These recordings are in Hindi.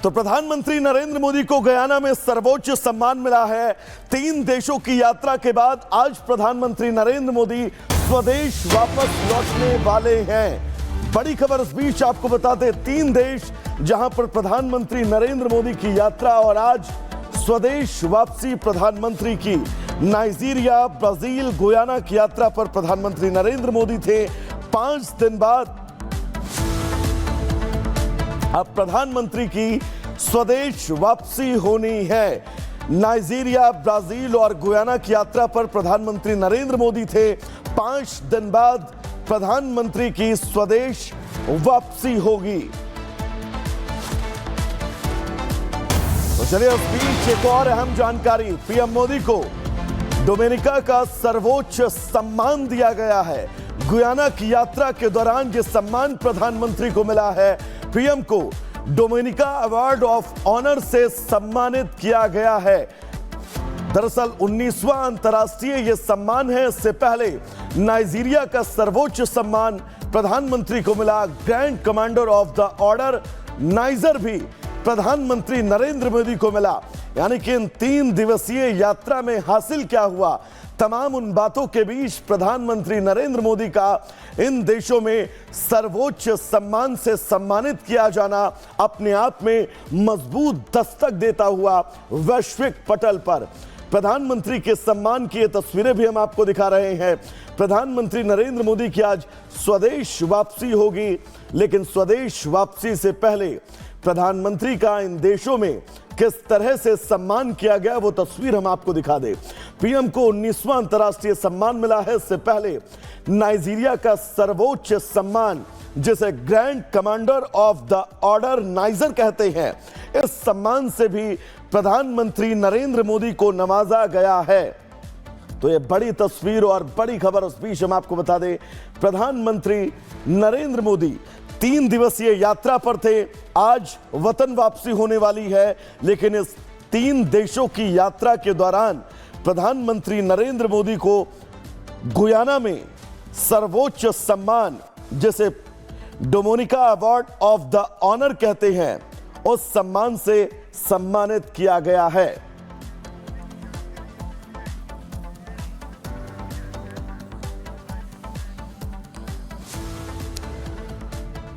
तो प्रधानमंत्री नरेंद्र मोदी को गयाना में सर्वोच्च सम्मान मिला है। 3 देशों की यात्रा के बाद आज प्रधानमंत्री नरेंद्र मोदी स्वदेश वापस लौटने वाले हैं। बड़ी खबर इस बीच आपको बता दें, 3 देश जहां पर प्रधानमंत्री नरेंद्र मोदी की यात्रा और आज स्वदेश वापसी प्रधानमंत्री की। नाइजीरिया, ब्राजील, गुयाना की यात्रा पर प्रधानमंत्री नरेंद्र मोदी थे। 5 दिन बाद अब प्रधानमंत्री की स्वदेश वापसी होनी है। नाइजीरिया, ब्राजील और गुयाना की यात्रा पर प्रधानमंत्री नरेंद्र मोदी थे। 5 दिन बाद प्रधानमंत्री की स्वदेश वापसी होगी। तो चलिए इस बीच एक और अहम जानकारी, पीएम मोदी को डोमिनिका का सर्वोच्च सम्मान दिया गया है। गुयाना की यात्रा के दौरान यह सम्मान प्रधानमंत्री को मिला है। पीएम को डोमिनिका अवार्ड ऑफ ऑनर से सम्मानित किया गया है। दरअसल 19वां अंतर्राष्ट्रीय यह सम्मान है। इससे पहले नाइजीरिया का सर्वोच्च सम्मान प्रधानमंत्री को मिला। Grand commander of the order niger भी प्रधानमंत्री नरेंद्र मोदी को मिला। यानी कि इन 3 दिवसीय यात्रा में हासिल क्या हुआ, तमाम उन बातों के बीच प्रधानमंत्री नरेंद्र मोदी का इन देशों में सर्वोच्च सम्मान से सम्मानित किया जाना अपने आप में मजबूत दस्तक देता हुआ वैश्विक पटल पर प्रधानमंत्री के सम्मान की ये तस्वीरें भी हम आपको दिखा रहे हैं। प्रधानमंत्री नरेंद्र मोदी की आज स्वदेश वापसी होगी, लेकिन स्वदेश वापसी से पहले प्रधानमंत्री का इन देशों में किस तरह से सम्मान किया गया वो तस्वीर हम आपको दिखा दें। पीएम को 19वां अंतर्राष्ट्रीय सम्मान मिला है। इससे पहले नाइजीरिया का सर्वोच्च सम्मान, जिसे grand commander of the order niger कहते हैं, इस सम्मान से भी प्रधानमंत्री नरेंद्र मोदी को नवाजा गया है। तो ये बड़ी तस्वीर और बड़ी खबर इस बीच हम आपको बता दें, प्रधानमंत्री नरेंद्र मोदी 3 दिवसीय यात्रा पर थे। आज वतन वापसी होने वाली है, लेकिन इस 3 देशों की यात्रा के दौरान प्रधानमंत्री नरेंद्र मोदी को गुयाना में सर्वोच्च सम्मान, जिसे Dominica award of the honour कहते हैं, उस सम्मान से सम्मानित किया गया है।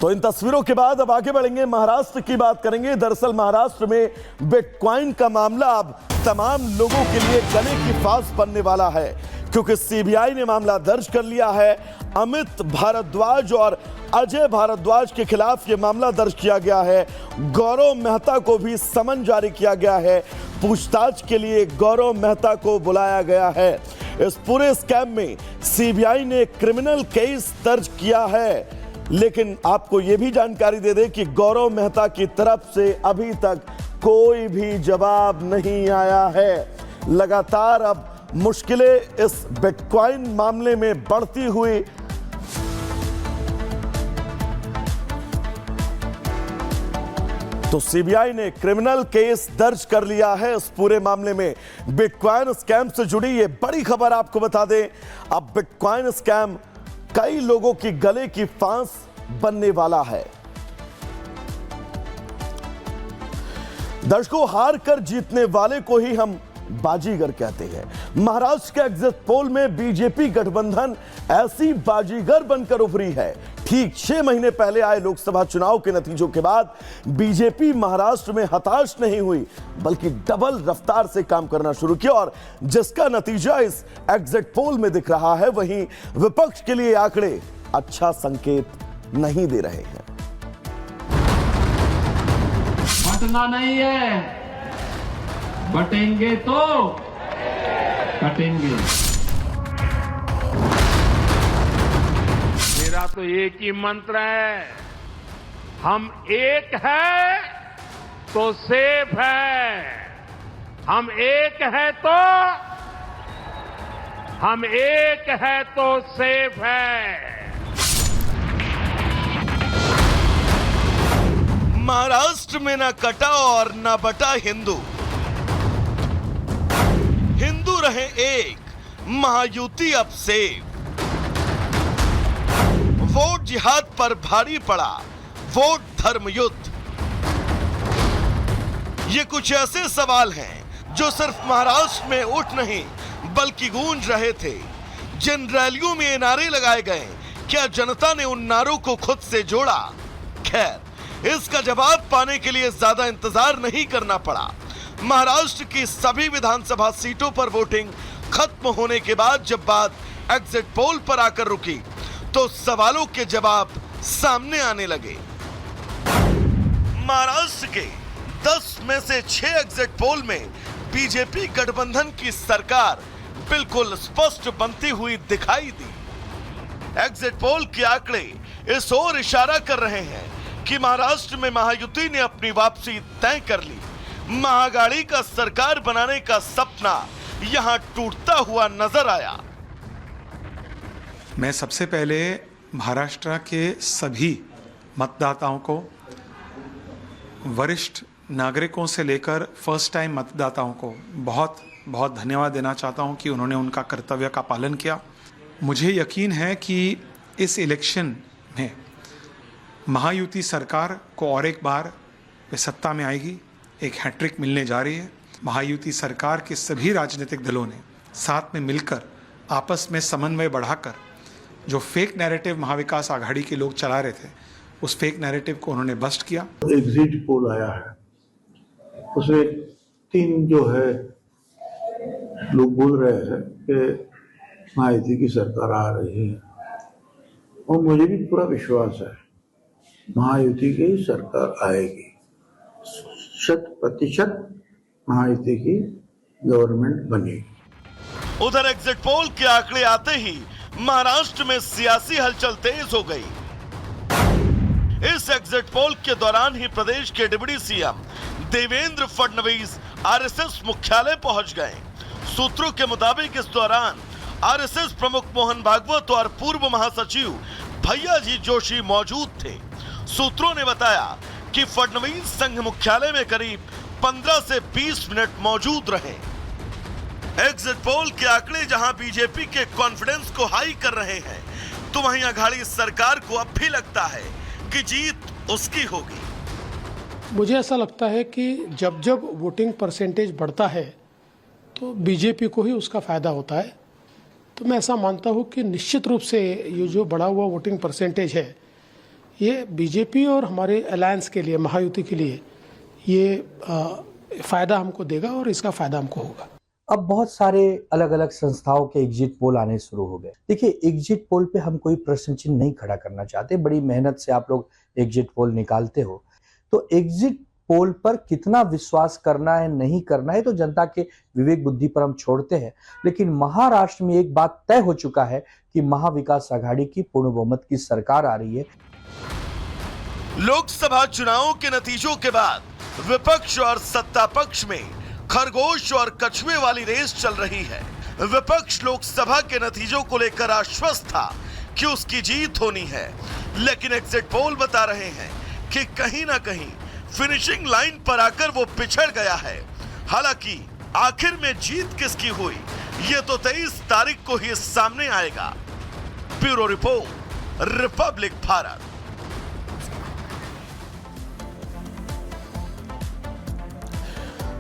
तो इन तस्वीरों के बाद अब आगे बढ़ेंगे, महाराष्ट्र की बात करेंगे। दरअसल महाराष्ट्र में बिटकॉइन का मामला अब तमाम लोगों के लिए गले की फांस बनने वाला है, क्योंकि सीबीआई ने मामला दर्ज कर लिया है। अमित भारद्वाज और अजय भारद्वाज के खिलाफ यह मामला दर्ज किया गया है। गौरव मेहता को भी समन जारी किया गया है। पूछताछ के लिए गौरव मेहता को बुलाया गया है। इस पूरे स्कैम में सीबीआई ने क्रिमिनल केस दर्ज किया है, लेकिन आपको यह भी जानकारी दे दें कि गौरव मेहता की तरफ से अभी तक कोई भी जवाब नहीं आया है। लगातार अब मुश्किलें इस बिटकॉइन मामले में बढ़ती हुई तो सीबीआई ने क्रिमिनल केस दर्ज कर लिया है इस पूरे मामले में। बिटकॉइन स्कैम से जुड़ी ये बड़ी खबर आपको बता दें, अब बिटकॉइन स्कैम कई लोगों की गले की फांस बनने वाला है। दर्शकों, हार कर जीतने वाले को ही हम बाजीगर कहते हैं। महाराष्ट्र के एग्जिट पोल में बीजेपी गठबंधन ऐसी बाजीगर बनकर उभरी है। ठीक 6 महीने पहले आए लोकसभा चुनाव के नतीजों के बाद बीजेपी महाराष्ट्र में हताश नहीं हुई, बल्कि डबल रफ्तार से काम करना शुरू किया, और जिसका नतीजा इस एग्जिट पोल में दिख रहा है। वहीं विपक्ष के लिए आंकड़े अच्छा संकेत नहीं दे रहे हैं। बटना नहीं है, बटेंगे तो कटेंगे। मेरा तो एक ही मंत्र है, हम एक है तो सेफ है। हम एक है तो सेफ है। महाराष्ट्र में ना कटा और ना बटा हिंदू, हिंदू रहे एक, महायुति अब सेफ। वोट जिहाद पर भारी पड़ा, वोट धर्म युद्ध। ये कुछ ऐसे सवाल हैं जो सिर्फ महाराष्ट्र में उठ नहीं बल्कि गूंज रहे थे। जिन रैलियों में ये नारे लगाए गए, क्या जनता ने उन नारों को खुद से जोड़ा? खैर, इसका जवाब पाने के लिए ज्यादा इंतजार नहीं करना पड़ा। महाराष्ट्र की सभी विधानसभा सीटों पर वोटिंग खत्म होने के बाद जब बात एग्जिट पोल पर आकर रुकी तो सवालों के जवाब सामने आने लगे। महाराष्ट्र के 10 में से 6 एग्जिट पोल में बीजेपी गठबंधन की सरकार बिल्कुल स्पष्ट बनती हुई दिखाई दी। एग्जिट पोल के आंकड़े इस ओर इशारा कर रहे हैं कि महाराष्ट्र में महायुति ने अपनी वापसी तय कर ली। महागाड़ी का सरकार बनाने का सपना यहां टूटता हुआ नजर आया। मैं सबसे पहले महाराष्ट्र के सभी मतदाताओं को, वरिष्ठ नागरिकों से लेकर फर्स्ट टाइम मतदाताओं को बहुत बहुत धन्यवाद देना चाहता हूं कि उन्होंने उनका कर्तव्य का पालन किया। मुझे यकीन है कि इस इलेक्शन में महायुति सरकार को और एक बार वे सत्ता में आएगी, एक हैट्रिक मिलने जा रही है। महायुति सरकार के सभी राजनीतिक दलों ने साथ में मिलकर आपस में समन्वय बढ़ाकर जो फेक नैरेटिव महाविकास आघाड़ी के लोग चला रहे थे, उस फेक नैरेटिव को उन्होंने बस्ट किया। एग्जिट पोल आया है, उसमें 3 जो है लोग बोल रहे हैं कि महायुति की सरकार आ रही है, और मुझे भी पूरा विश्वास है महायुति की सरकार आएगी। 100% महायुति की गवर्नमेंट बनेगी। उधर एग्जिट पोल के आंकड़े आते ही महाराष्ट्र में सियासी हलचल तेज हो गई। इस एग्जिट पोल के दौरान ही प्रदेश के deputy CM Devendra Fadnavis RSS मुख्यालय पहुंच गए। सूत्रों के मुताबिक इस दौरान आरएसएस प्रमुख मोहन भागवत और पूर्व महासचिव भैयाजी जोशी मौजूद थे। सूत्रों ने बताया कि फडणवीस संघ मुख्यालय में करीब 15 से 20 मिनट मौजूद रहे। एग्जिट पोल के आंकड़े जहां बीजेपी के कॉन्फिडेंस को हाई कर रहे हैं, तो वहीं अघाड़ी सरकार को अब भी लगता है कि जीत उसकी होगी। मुझे ऐसा लगता है कि जब जब वोटिंग परसेंटेज बढ़ता है तो बीजेपी को ही उसका फायदा होता है। तो मैं ऐसा मानता हूं कि निश्चित रूप से ये जो बढ़ा हुआ वोटिंग परसेंटेज है, ये बीजेपी और हमारे अलायंस के लिए, महायुति के लिए ये फायदा हमको देगा और इसका फायदा हमको होगा। अब बहुत सारे अलग अलग संस्थाओं के एग्जिट पोल आने शुरू हो गए। देखिए, एग्जिट पोल पे हम कोई प्रश्न चिन्ह नहीं खड़ा करना चाहते। बड़ी मेहनत से आप लोग एग्जिट पोल निकालते हो, तो एग्जिट पोल पर कितना विश्वास करना है नहीं करना है तो जनता के विवेक बुद्धि पर हम छोड़ते हैं। लेकिन महाराष्ट्र में एक बात तय हो चुका है कि महाविकास आघाड़ी की पूर्ण बहुमत की सरकार आ रही है। लोकसभा चुनावों के नतीजों के बाद विपक्ष और सत्ता पक्ष में खरगोश और कछुए वाली रेस चल रही है। विपक्ष लोकसभा के नतीजों को लेकर आश्वस्त था कि उसकी जीत होनी है, लेकिन एग्जिट पोल बता रहे हैं कि कहीं ना कहीं फिनिशिंग लाइन पर आकर वो पिछड़ गया है। हालांकि आखिर में जीत किसकी हुई, ये तो 23 तारीख को ही सामने आएगा। Bureau report, Republic Bharat.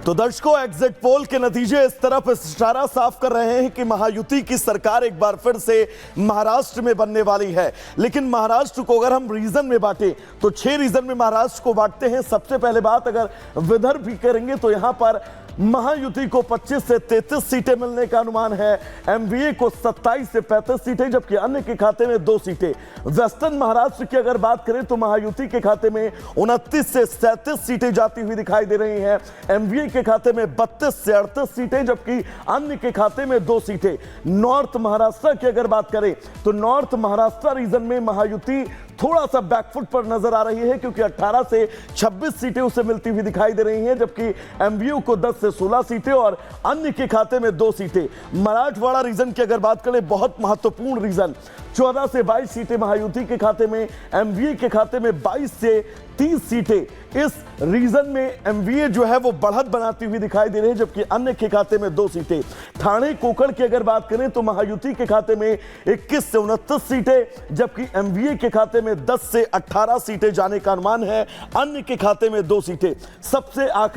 तो दर्शकों, एग्जिट पोल के नतीजे इस तरफ इशारा साफ कर रहे हैं कि महायुति की सरकार एक बार फिर से महाराष्ट्र में बनने वाली है। लेकिन महाराष्ट्र को अगर हम रीजन में बांटे तो 6 रीजन में महाराष्ट्र को बांटते हैं। सबसे पहले बात अगर विदर्भ की करेंगे तो यहां पर महायुति को 25 से 33 सीटें मिलने का अनुमान है। एमवीए को 27 से 35 सीटें, जबकि अन्य के खाते में 2 सीटें। वेस्टर्न महाराष्ट्र की अगर बात करें तो महायुति के खाते में 29 से 37 सीटें जाती हुई दिखाई दे रही हैं। एमवीए के खाते में 32 से 38 सीटें, जबकि अन्य के खाते में 2 सीटें। नॉर्थ महाराष्ट्र की अगर बात करें तो नॉर्थ महाराष्ट्र रीजन में महायुति थोड़ा सा बैकफुट पर नजर आ रही है, क्योंकि 18 से 26 सीटें उसे मिलती हुई दिखाई दे रही हैं, जबकि एमवीयू को 10 से 16 सीटें और अन्य के खाते में 2 सीटें। मराठवाड़ा रीजन की अगर बात करें, बहुत महत्वपूर्ण रीजन, 14 से 22 सीटें महायुति के खाते में, एमवीए के खाते में 22 से 30 सीटें। इस रीजन में एमवीए जो है वो बढ़त बनाती हुई दिखाई दे रही है, जबकि अन्य के खाते में 2 सीटें। ठाणे कोकण की अगर बात करें तो महायुति के खाते में 21 से 29 सीटें, जबकि एमवीए के खाते में 10 से 18 सीटें जाने का अनुमान है। अन्य के खाते में 2 सीटें। सबसे आखिरी